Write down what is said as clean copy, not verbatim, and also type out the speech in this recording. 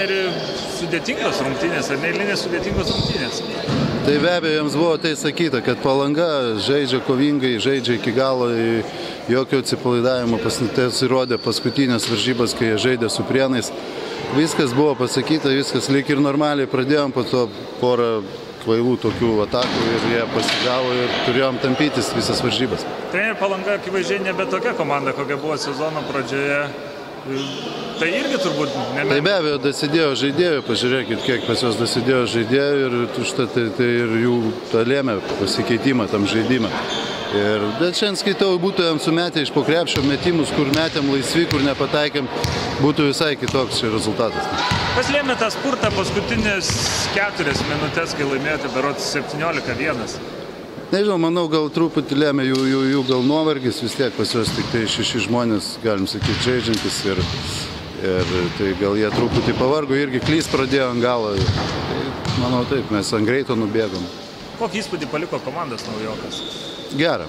Ir sudėtingos rungtynės, ar neeilinės sudėtingos rungtynės? Tai be abejo, jiems buvo tai sakyta, kad Palanga žaidžia kovingai, žaidžia iki galo, jokio atsipalaidavimo pasirodė paskutinės varžybas, kai jie žaidė su Prienais. Viskas buvo pasakyta, viskas lyg ir normaliai pradėjom, po to porą kvailų tokių atakų ir jie pasigavo ir turėjom tampytis visas varžybas. Treneri, Palanga akivaizdžiai nebe tokia komanda, kokia buvo sezono pradžioje. Tai irgi turbūt nebe... Tai be abejo, dasidėjo žaidėjų, pažiūrėkit, kiek pas juos dasidėjo žaidėjų ir užtat tai ir jų lėmė pasikeitimą tam žaidimą. Bet šiandien skaitau, būtų jam sumetę iš po krepšio metimus, kur metėm laisvi, kur nepataikėm, būtų visai kitoks čia rezultatas. Kas lėmė tą spurtą paskutinės 4 minutės, kai laimėjote berods 17-1? Nežinau, manau, gal truputį lėmė jų gal nuovargis, vis tiek pas juos tik tai 6 žmonės, galim sakyti, žaidžiantis ir tai gal jie truputį pavargo, irgi klys pradėjo ant galo. Tai, manau taip, mes ant greito nubėgom. Kokį įspūdį paliko komandos naujokas? Gerą.